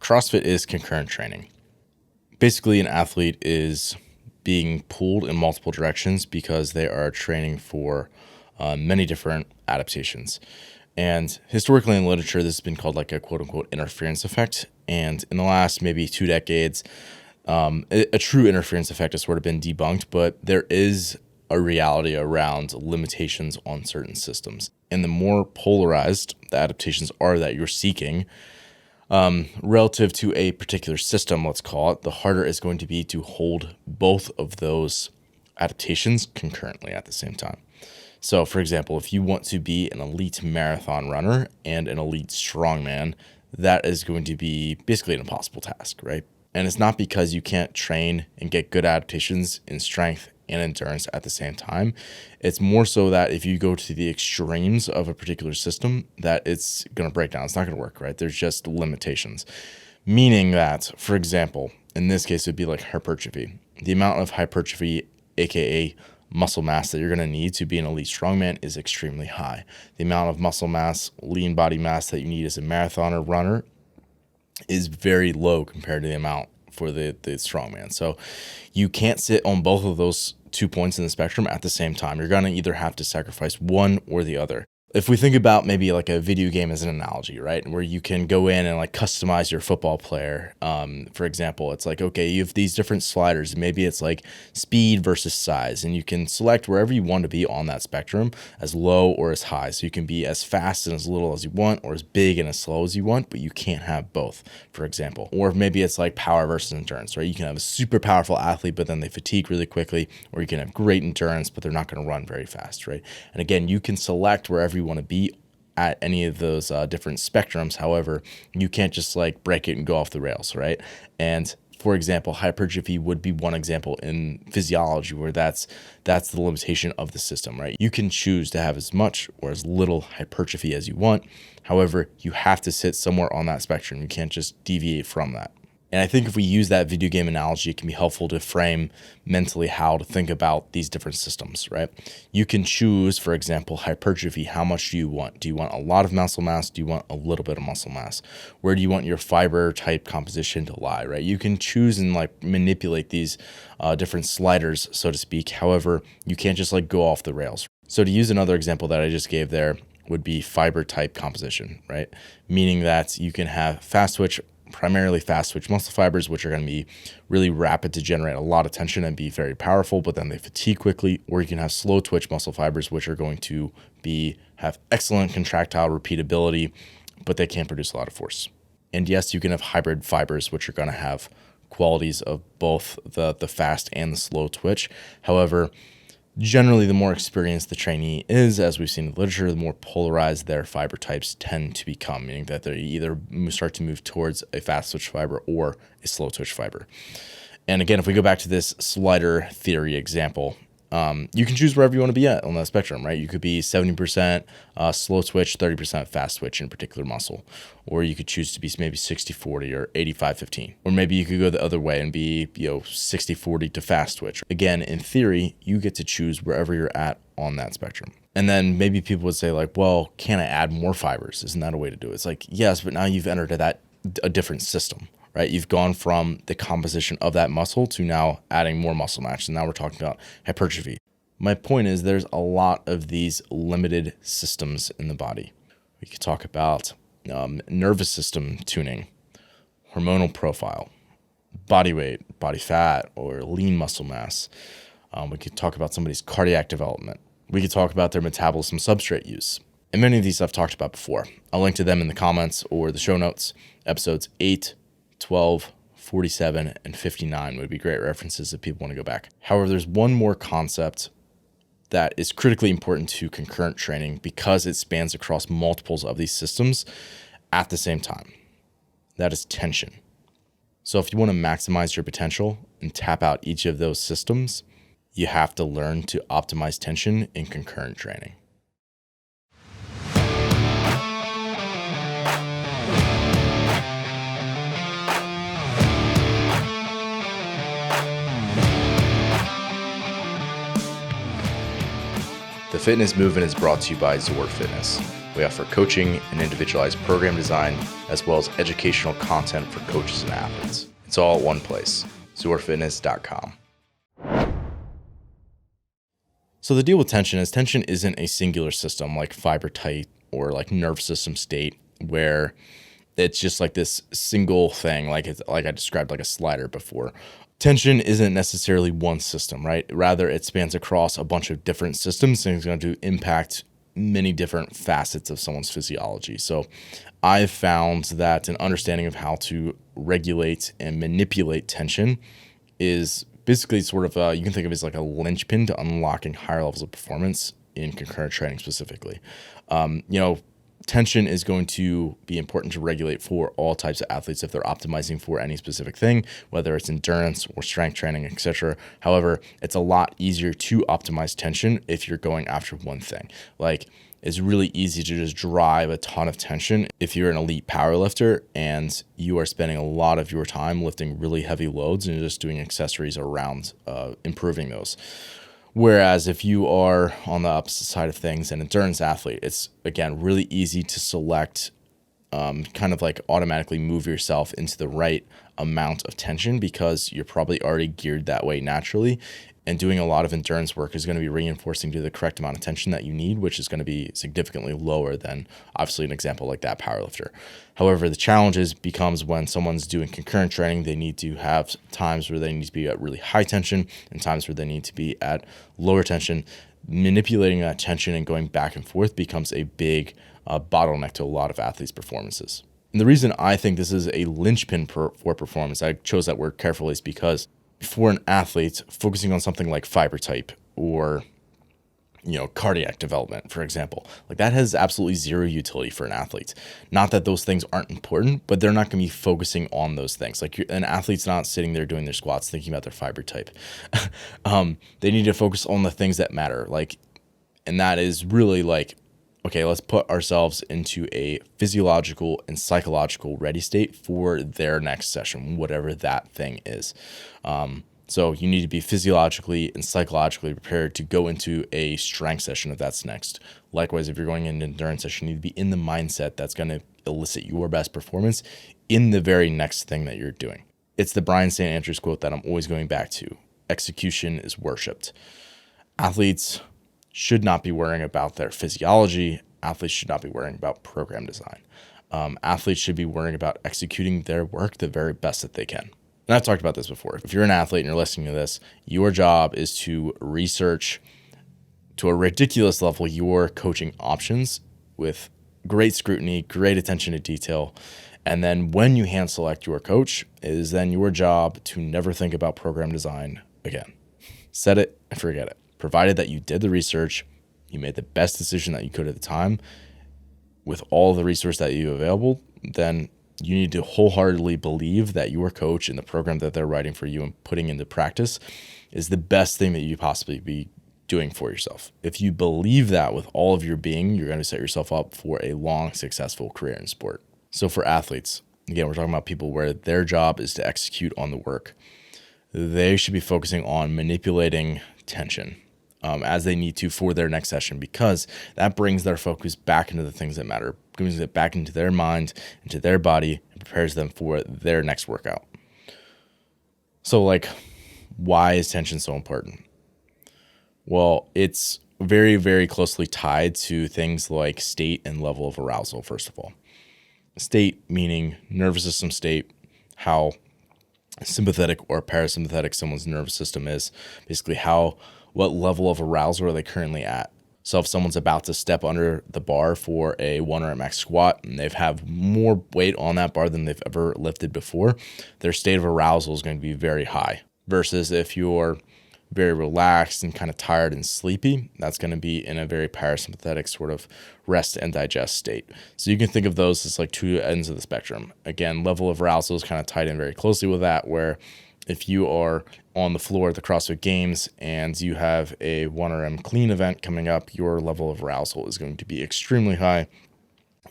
CrossFit is concurrent training. Basically, an athlete is being pulled in multiple directions because they are training for many different adaptations. And historically in literature, this has been called like a quote unquote interference effect. And in the last maybe 2 decades, a true interference effect has sort of been debunked, but there is a reality around limitations on certain systems. And the more polarized the adaptations are that you're seeking, relative to a particular system, let's call it, the harder it's going to be to hold both of those adaptations concurrently at the same time. So, for example, if you want to be an elite marathon runner and an elite strongman, that is going to be basically an impossible task, right? And it's not because you can't train and get good adaptations in strength and endurance at the same time. It's more so that if you go to the extremes of a particular system, that it's going to break down. It's not going to work, right? There's just limitations. Meaning that, for example, in this case, it would be like hypertrophy. The amount of hypertrophy, aka muscle mass that you're going to need to be an elite strongman is extremely high. The amount of muscle mass, lean body mass that you need as a marathoner runner is very low compared to the amount for the strongman. So you can't sit on both of those 2 points in the spectrum at the same time. You're going to either have to sacrifice one or the other. If we think about maybe like a video game as an analogy, right, where you can go in and like customize your football player. For example, it's like, okay, you have these different sliders. Maybe it's like speed versus size, and you can select wherever you want to be on that spectrum, as low or as high. So you can be as fast and as little as you want, or as big and as slow as you want, but you can't have both, for example. Or maybe it's like power versus endurance, right? You can have a super powerful athlete, but then they fatigue really quickly, or you can have great endurance, but they're not going to run very fast, right? And again, you can select wherever you want to be at any of those different spectrums. However, you can't just like break it and go off the rails, right? And for example, hypertrophy would be one example in physiology where that's the limitation of the system, right? You can choose to have as much or as little hypertrophy as you want. However, you have to sit somewhere on that spectrum. You can't just deviate from that. And I think if we use that video game analogy, it can be helpful to frame mentally how to think about these different systems, right? You can choose, for example, hypertrophy. How much do you want? Do you want a lot of muscle mass? Do you want a little bit of muscle mass? Where do you want your fiber type composition to lie, right? You can choose and like manipulate these different sliders, so to speak. However, you can't just like go off the rails. So to use another example that I just gave there would be fiber type composition, right? Meaning that you can have primarily fast twitch muscle fibers, which are going to be really rapid to generate a lot of tension and be very powerful, but then they fatigue quickly. Or you can have slow twitch muscle fibers, which are going to have excellent contractile repeatability, but they can't produce a lot of force. And yes, you can have hybrid fibers, which are going to have qualities of both the fast and the slow twitch. However, generally, the more experienced the trainee is, as we've seen in the literature, the more polarized their fiber types tend to become, meaning that they either start to move towards a fast twitch fiber or a slow twitch fiber. And again, if we go back to this slider theory example, you can choose wherever you want to be at on that spectrum, right? You could be 70% slow twitch, 30% fast twitch in a particular muscle. Or you could choose to be maybe 60-40 or 85-15. Or maybe you could go the other way and be 60-40 to fast twitch. Again, in theory, you get to choose wherever you're at on that spectrum. And then maybe people would say like, well, can I add more fibers? Isn't that a way to do it? It's like, yes, but now you've entered a different system. Right, you've gone from the composition of that muscle to now adding more muscle mass. And now we're talking about hypertrophy. My point is there's a lot of these limited systems in the body. We could talk about nervous system tuning, hormonal profile, body weight, body fat, or lean muscle mass. We could talk about somebody's cardiac development. We could talk about their metabolism substrate use. And many of these I've talked about before. I'll link to them in the comments or the show notes. Episodes 8, 12, 47, and 59 would be great references if people want to go back. However, there's one more concept that is critically important to concurrent training because it spans across multiples of these systems at the same time. That is tension. So if you want to maximize your potential and tap out each of those systems, you have to learn to optimize tension in concurrent training. The fitness movement is brought to you by Zor Fitness. We offer coaching and individualized program design, as well as educational content for coaches and athletes. It's all at one place, zorfitness.com. So the deal with tension is tension isn't a singular system like fiber tight or like nervous system state where it's just like this single thing, like I described like a slider before. Tension isn't necessarily one system, right? Rather, it spans across a bunch of different systems and it's going to impact many different facets of someone's physiology. So I've found that an understanding of how to regulate and manipulate tension is basically sort of, you can think of it as like a linchpin to unlocking higher levels of performance in concurrent training specifically. Tension is going to be important to regulate for all types of athletes if they're optimizing for any specific thing, whether it's endurance or strength training, etc. However, it's a lot easier to optimize tension if you're going after one thing. Like, it's really easy to just drive a ton of tension if you're an elite powerlifter and you are spending a lot of your time lifting really heavy loads and just doing accessories around improving those. Whereas if you are on the opposite side of things, an endurance athlete, it's, again, really easy to select, kind of like automatically move yourself into the right amount of tension because you're probably already geared that way naturally. And doing a lot of endurance work is going to be reinforcing to the correct amount of tension that you need, which is going to be significantly lower than obviously an example like that powerlifter. However, the challenge becomes when someone's doing concurrent training, they need to have times where they need to be at really high tension and times where they need to be at lower tension. Manipulating that tension and going back and forth becomes a big bottleneck to a lot of athletes' performances. And the reason I think this is a linchpin for performance, I chose that word carefully, is because for an athlete, focusing on something like fiber type or, cardiac development, for example, like that has absolutely zero utility for an athlete. Not that those things aren't important, but they're not going to be focusing on those things. Like an athlete's not sitting there doing their squats thinking about their fiber type. They need to focus on the things that matter. And that is really like, okay, let's put ourselves into a physiological and psychological ready state for their next session, whatever that thing is. So you need to be physiologically and psychologically prepared to go into a strength session if that's next. Likewise, if you're going into an endurance session, you need to be in the mindset that's going to elicit your best performance in the very next thing that you're doing. It's the Brian St. Andrews quote that I'm always going back to. Execution is worshipped. Athletes should not be worrying about their physiology. Athletes should not be worrying about program design. Athletes should be worrying about executing their work the very best that they can. And I've talked about this before. If you're an athlete and you're listening to this, your job is to research to a ridiculous level your coaching options with great scrutiny, great attention to detail. And then when you hand select your coach, it is then your job to never think about program design again. Set it and forget it. Provided that you did the research, you made the best decision that you could at the time with all the resource that you have available, then you need to wholeheartedly believe that your coach and the program that they're writing for you and putting into practice is the best thing that you possibly be doing for yourself. If you believe that with all of your being, you're going to set yourself up for a long, successful career in sport. So for athletes, again, we're talking about people where their job is to execute on the work. They should be focusing on manipulating tension as they need to for their next session, because that brings their focus back into the things that matter, brings it back into their mind, into their body, and prepares them for their next workout. So why is tension so important? Well, it's very, very closely tied to things like state and level of arousal, first of all. State meaning nervous system state, how sympathetic or parasympathetic someone's nervous system is, basically what level of arousal are they currently at. So if someone's about to step under the bar for a 1 rep max squat and they've have more weight on that bar than they've ever lifted before, their state of arousal is going to be very high. Versus if you're very relaxed and kind of tired and sleepy, that's going to be in a very parasympathetic sort of rest and digest state. So you can think of those as like two ends of the spectrum. Again, level of arousal is kind of tied in very closely with that, where if you are on the floor at the CrossFit Games and you have a 1RM clean event coming up, your level of arousal is going to be extremely high.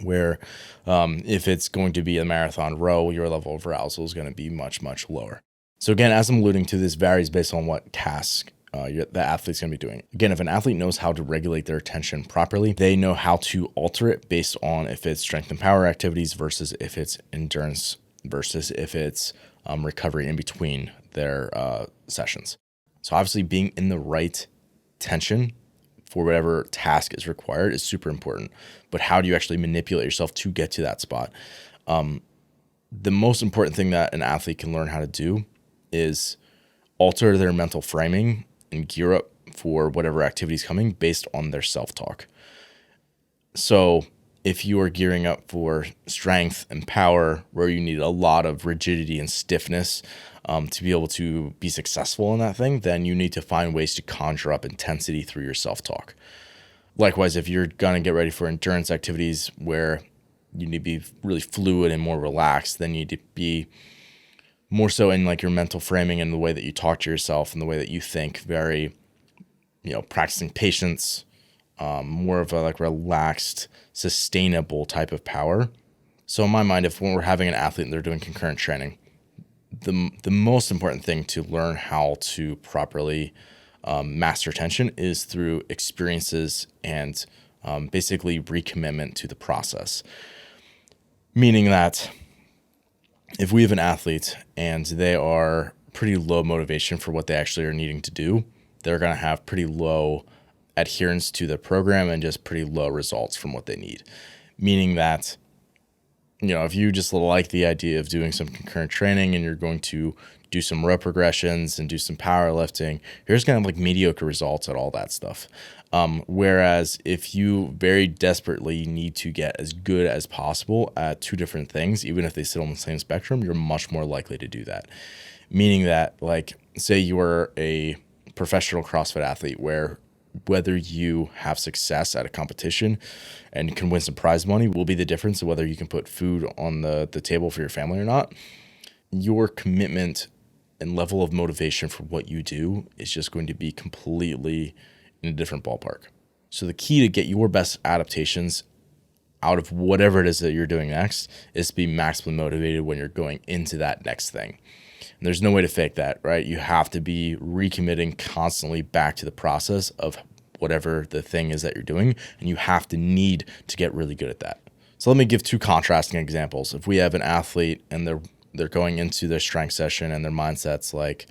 Where if it's going to be a marathon row, your level of arousal is going to be much, much lower. So again, as I'm alluding to, this varies based on what task the athlete's going to be doing. Again, if an athlete knows how to regulate their attention properly, they know how to alter it based on if it's strength and power activities versus if it's endurance versus if it's recovery in between their sessions. So obviously being in the right tension for whatever task is required is super important. But how do you actually manipulate yourself to get to that spot? The most important thing that an athlete can learn how to do is alter their mental framing and gear up for whatever activity is coming based on their self-talk. So if you are gearing up for strength and power, where you need a lot of rigidity and stiffness to be able to be successful in that thing, then you need to find ways to conjure up intensity through your self-talk. Likewise, if you're going to get ready for endurance activities where you need to be really fluid and more relaxed, then you need to be more so in like your mental framing and the way that you talk to yourself and the way that you think, very, practicing patience, more of a like relaxed, sustainable type of power. So in my mind, when we're having an athlete and they're doing concurrent training, the most important thing to learn how to properly master tension is through experiences and basically recommitment to the process. Meaning that if we have an athlete and they are pretty low motivation for what they actually are needing to do, they're going to have pretty low adherence to the program and just pretty low results from what they need. Meaning that, if you just like the idea of doing some concurrent training and you're going to do some row progressions and do some powerlifting, you're just going to have like mediocre results at all that stuff. Whereas if you very desperately need to get as good as possible at two different things, even if they sit on the same spectrum, you're much more likely to do that. Meaning that, like, say you are a professional CrossFit athlete where whether you have success at a competition and can win some prize money will be the difference of whether you can put food on the table for your family or not. Your commitment and level of motivation for what you do is just going to be completely in a different ballpark. So the key to get your best adaptations out of whatever it is that you're doing next is to be maximally motivated when you're going into that next thing. And there's no way to fake that, right? You have to be recommitting constantly back to the process of whatever the thing is that you're doing, and you have to need to get really good at that. So let me give two contrasting examples. If we have an athlete and they're going into their strength session and their mindset's like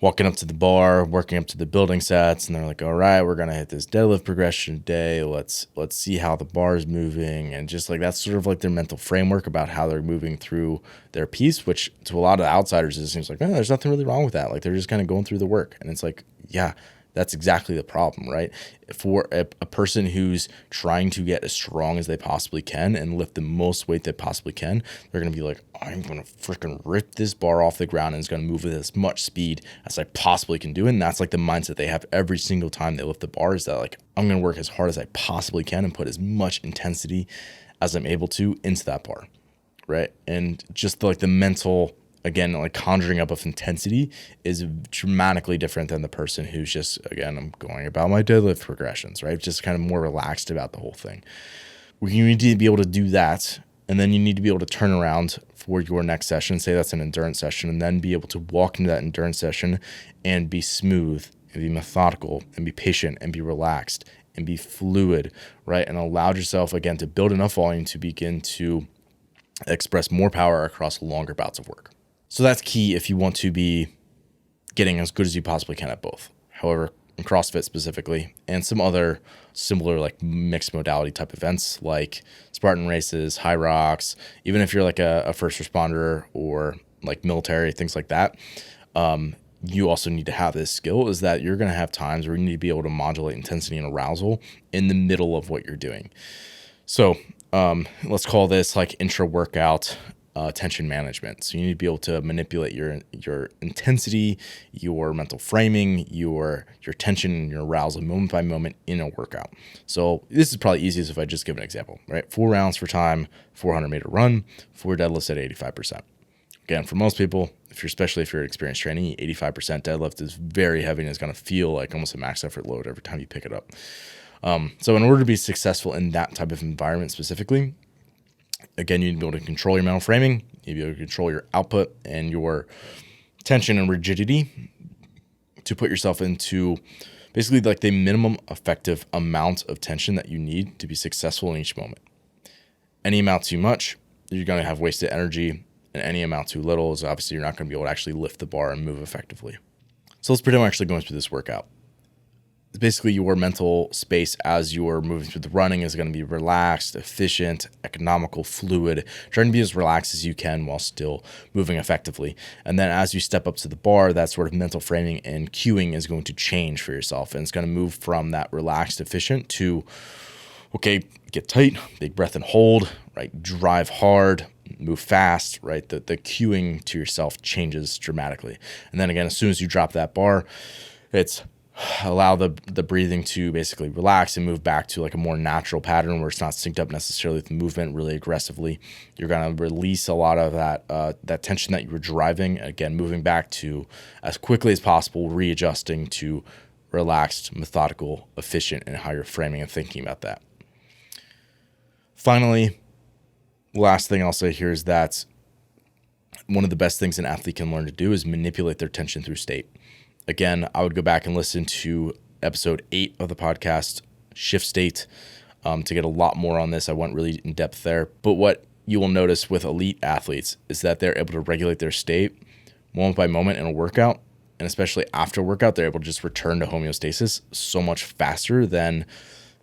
walking up to the bar, working up to the building sets, and they're like, all right, we're going to hit this deadlift progression today. Let's see how the bar is moving. And just like that's sort of like their mental framework about how they're moving through their piece, which to a lot of outsiders, it seems like, there's nothing really wrong with that. Like they're just kind of going through the work. And it's like, yeah, that's exactly the problem, right? For a person who's trying to get as strong as they possibly can and lift the most weight they possibly can, they're going to be like, I'm going to freaking rip this bar off the ground and it's going to move with as much speed as I possibly can do. And that's like the mindset they have every single time they lift the bar, is that like, I'm going to work as hard as I possibly can and put as much intensity as I'm able to into that bar, right? And just like the mental, again, like conjuring up of intensity is dramatically different than the person who's just, again, I'm going about my deadlift progressions, right? Just kind of more relaxed about the whole thing. You need to be able to do that. And then you need to be able to turn around for your next session, say that's an endurance session, and then be able to walk into that endurance session and be smooth and be methodical and be patient and be relaxed and be fluid, right? And allow yourself, again, to build enough volume to begin to express more power across longer bouts of work. So that's key if you want to be getting as good as you possibly can at both. However, in CrossFit specifically, and some other similar like mixed modality type events like Spartan races, high rocks, even if you're like a first responder or like military, things like that, you also need to have this skill, is that you're going to have times where you need to be able to modulate intensity and arousal in the middle of what you're doing. So let's call this like intra-workout tension management. So you need to be able to manipulate your intensity, your mental framing, your tension, and your arousal moment by moment in a workout. So this is probably easiest if I just give an example, right? 4 rounds for time, 400-meter run, 4 deadlifts at 85%. Again, for most people, especially if you're at experienced training, 85% deadlift is very heavy and it's going to feel like almost a max effort load every time you pick it up. So in order to be successful in that type of environment specifically, again, you need to be able to control your mental framing, you need to be able to control your output and your tension and rigidity to put yourself into basically like the minimum effective amount of tension that you need to be successful in each moment. Any amount too much, you're going to have wasted energy, and any amount too little is obviously you're not going to be able to actually lift the bar and move effectively. So let's pretend we're actually going through this workout. Basically, your mental space as you're moving through the running is going to be relaxed, efficient, economical, fluid, trying to be as relaxed as you can while still moving effectively. And then as you step up to the bar, that sort of mental framing and cueing is going to change for yourself. And it's going to move from that relaxed, efficient to, okay, get tight, big breath and hold, right? Drive hard, move fast, right? The cueing to yourself changes dramatically. And then again, as soon as you drop that bar, it's allow the breathing to basically relax and move back to like a more natural pattern where it's not synced up necessarily with movement really aggressively. You're going to release a lot of that tension that you were driving, again, moving back to as quickly as possible, readjusting to relaxed, methodical, efficient, and how you're framing and thinking about that. Finally, last thing I'll say here is that one of the best things an athlete can learn to do is manipulate their tension through state. Again, I would go back and listen to episode 8 of the podcast, Shift State, to get a lot more on this. I went really in depth there. But what you will notice with elite athletes is that they're able to regulate their state moment by moment in a workout. And especially after workout, they're able to just return to homeostasis so much faster than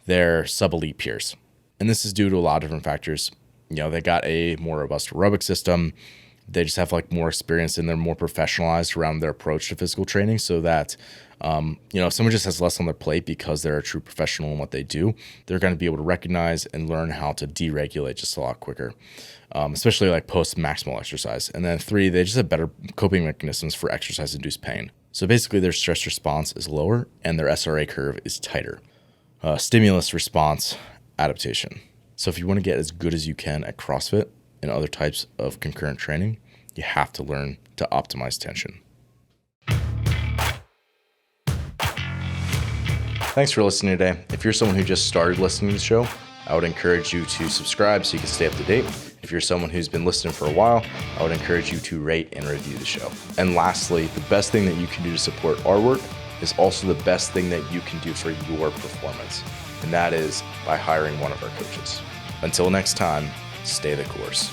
their sub-elite peers. And this is due to a lot of different factors. They got a more robust aerobic system. They just have like more experience and they're more professionalized around their approach to physical training so that, if someone just has less on their plate because they're a true professional in what they do, they're going to be able to recognize and learn how to deregulate just a lot quicker, especially like post-maximal exercise. And then 3, they just have better coping mechanisms for exercise-induced pain. So basically their stress response is lower and their SRA curve is tighter. Stimulus response adaptation. So if you want to get as good as you can at CrossFit and other types of concurrent training, you have to learn to optimize tension. Thanks for listening today. If you're someone who just started listening to the show, I would encourage you to subscribe so you can stay up to date. If you're someone who's been listening for a while, I would encourage you to rate and review the show. And lastly, the best thing that you can do to support our work is also the best thing that you can do for your performance. And that is by hiring one of our coaches. Until next time, stay the course.